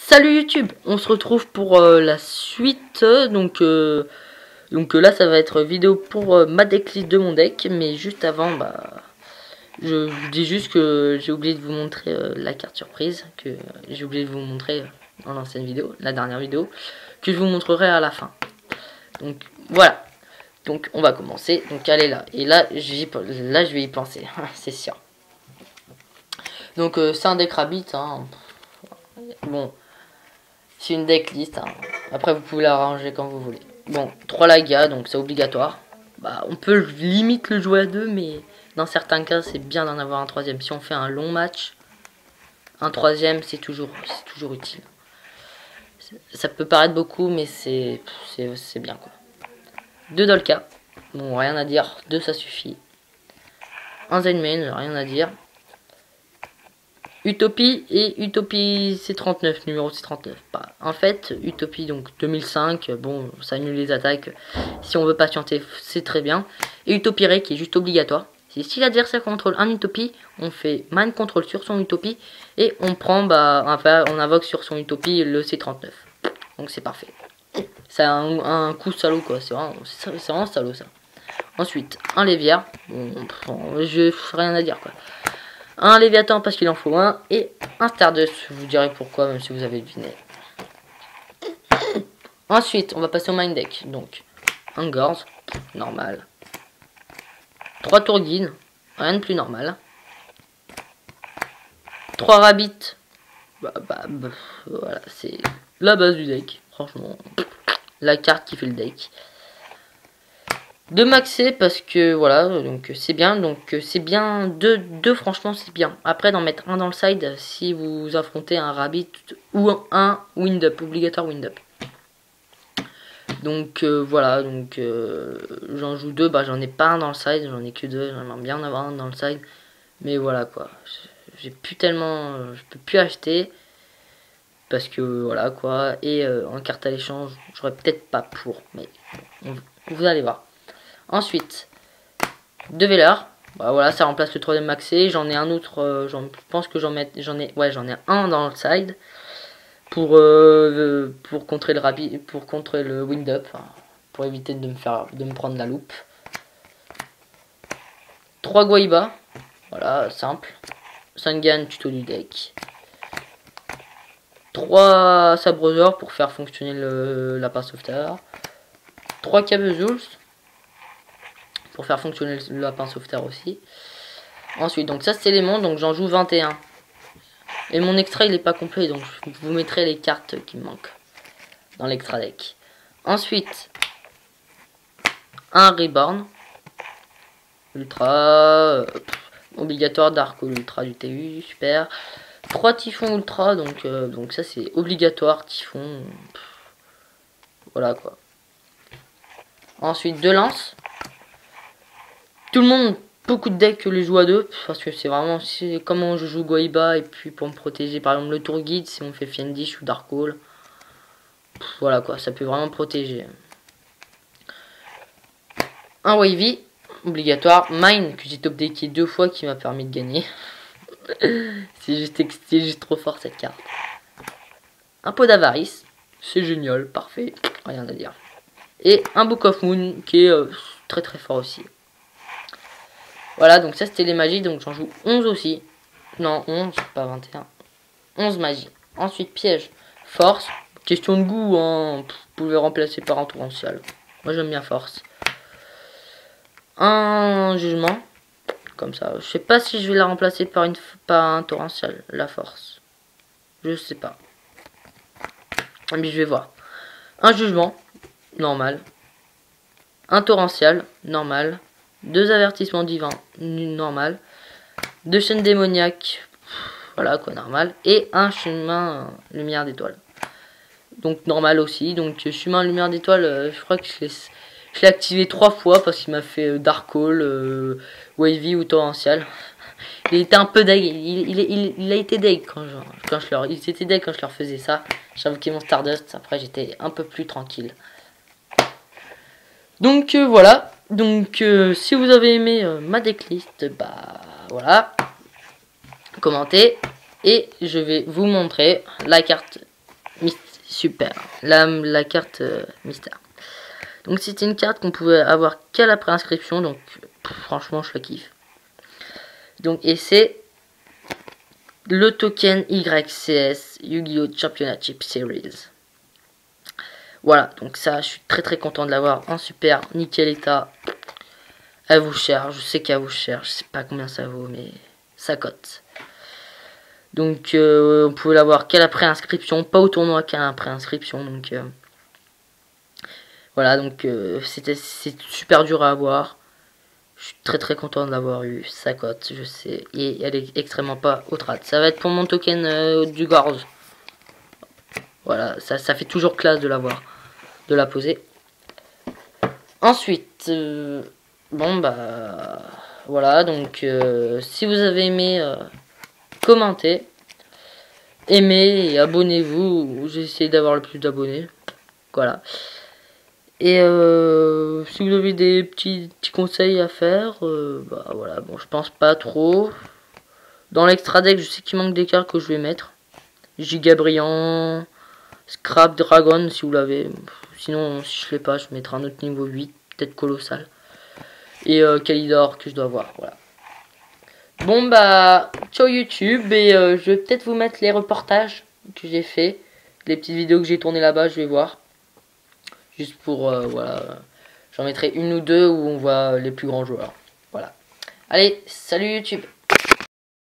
Salut YouTube, on se retrouve pour la suite, donc là ça va être vidéo pour ma decklist de mon deck, mais juste avant, je vous dis juste que j'ai oublié de vous montrer la carte surprise, que j'ai oublié de vous montrer dans l'ancienne vidéo, la dernière vidéo, que je vous montrerai à la fin. Donc voilà, donc on va commencer, donc elle est là, et là je vais y penser, c'est sûr. Donc c'est un deck rabbit, hein. Bon. C'est une decklist, hein. Après vous pouvez l'arranger quand vous voulez. Bon, 3 Laga, donc c'est obligatoire. On peut limite le jouer à 2, mais dans certains cas c'est bien d'en avoir un troisième. Si on fait un long match, un troisième c'est toujours utile. Ça peut paraître beaucoup, mais c'est bien quoi. 2 Dolka, bon rien à dire, 2 ça suffit. Un Zenmain, rien à dire. Utopie et Utopie C39, numéro C39. En fait, Utopie donc 2005, bon, ça annule les attaques. Si on veut patienter, c'est très bien. Et Utopie Ray qui est juste obligatoire. C'est si l'adversaire contrôle un Utopie, on fait Mind Control sur son Utopie et on prend, enfin, on invoque sur son Utopie le C39. Donc c'est parfait. C'est un coup salaud quoi, c'est vraiment salaud ça. Ensuite, un Léviaire, bon, je rien à dire quoi. Un Léviathan parce qu'il en faut un. Et un Stardust. Je vous dirai pourquoi, même si vous avez deviné. Ensuite, on va passer au Mind Deck. Donc, un Gorz. Normal. 3 Tourguines. Rien de plus normal. 3 Rabbits. Voilà, c'est la base du deck. Franchement, la carte qui fait le deck. 2 maxé parce que voilà, donc c'est bien, deux franchement c'est bien. Après d'en mettre un dans le side si vous affrontez un rabbit ou un wind up, obligatoire wind up. Donc voilà, donc j'en joue 2, j'en ai pas un dans le side, j'en ai que 2, j'aimerais bien en avoir un dans le side. Mais voilà quoi, j'ai plus tellement, je peux plus acheter parce que voilà quoi, et en carte à l'échange, j'aurais peut-être pas pour, mais vous allez voir. Ensuite, 2 Veileurs. Voilà, ça remplace le 3ème maxé. J'en ai un autre, je pense que j'en ai un dans le side pour contrer le rabbit, pour contrer le wind up, hein, pour éviter de me prendre la loupe. 3 Guaiba. Voilà, simple. Sangan, tuto du deck. 3 Sabroseur pour faire fonctionner le lapin sauveteur. 3 Cabezouls pour faire fonctionner le lapin sauveteur aussi. Ensuite, donc ça c'est l'élément, donc j'en joue 21. Et mon extra il est pas complet, donc je vous mettrai les cartes qui me manquent dans l'extra deck. Ensuite, un Reborn. Ultra. Obligatoire Dark Ultra du TU, super. 3 Typhon Ultra, donc ça c'est obligatoire, Typhon. Voilà quoi. Ensuite, 2 lances. Tout le monde, beaucoup de decks les joue à 2, parce que c'est vraiment comment je joue Guaiba, et puis pour me protéger, par exemple le tour guide, si on fait Fiendish ou Dark Hole. Voilà quoi, ça peut vraiment protéger. Un Wavy, obligatoire. Mine, que j'ai top decké 2 fois, qui m'a permis de gagner. C'est juste trop fort cette carte. Un pot d'avarice, c'est génial, parfait, rien à dire. Et un Book of Moon, qui est très très fort aussi. Voilà, donc ça c'était les magies, donc j'en joue 11 aussi. Non, 11, pas 21. 11 magies. Ensuite, piège, force. Question de goût, hein. Vous pouvez remplacer par un torrential. Moi j'aime bien force. Un jugement. Comme ça. Je sais pas si je vais la remplacer par un torrential, la force. Je sais pas. Mais je vais voir. Un jugement, normal. Un torrential, normal. 2 avertissements divins, normal. 2 chaînes démoniaques, voilà quoi, normal. Et un chemin lumière d'étoile. Donc normal aussi. Donc chemin lumière d'étoile, je crois que je l'ai activé 3 fois parce qu'il m'a fait Dark Hole, Wavy ou torrential. Il était un peu deg, il a été deg quand je leur faisais ça. J'invoquais mon Stardust, après j'étais un peu plus tranquille. Donc voilà. Donc si vous avez aimé ma decklist, voilà, commentez et je vais vous montrer la carte Super. La carte mystère. Donc c'était une carte qu'on pouvait avoir qu'à la préinscription. Donc franchement je la kiffe. Donc et c'est le token YCS Yu-Gi-Oh! Championship Series. Voilà, donc ça, je suis très content de l'avoir en super nickel état. Elle vaut cher, je sais qu'elle vaut cher, je sais pas combien ça vaut, mais ça cote. Donc on pouvait l'avoir qu'à la préinscription, pas au tournoi qu'à la préinscription. Donc voilà, donc c'est super dur à avoir. Je suis très content de l'avoir eu, ça cote, je sais. Et elle est extrêmement pas au trad. Ça va être pour mon token du Gorz. Voilà, ça fait toujours classe de l'avoir, de la poser. Ensuite, bon bah voilà, donc si vous avez aimé, commentez, aimez et abonnez-vous. J'ai essayé d'avoir le plus d'abonnés. Voilà. Et si vous avez des petits conseils à faire, bah voilà, bon je pense pas trop. Dans l'extra deck, je sais qu'il manque des cartes que je vais mettre. Giga Brillant, Scrap Dragon si vous l'avez. Sinon, si je l'ai pas, je mettrai un autre niveau 8, peut-être colossal. Et Kalidor que je dois voir, voilà. Bon bah, ciao YouTube, et je vais peut-être vous mettre les reportages que j'ai fait. Les petites vidéos que j'ai tournées là-bas, je vais voir. Juste pour, voilà, j'en mettrai une ou deux où on voit les plus grands joueurs. Voilà. Allez, salut YouTube.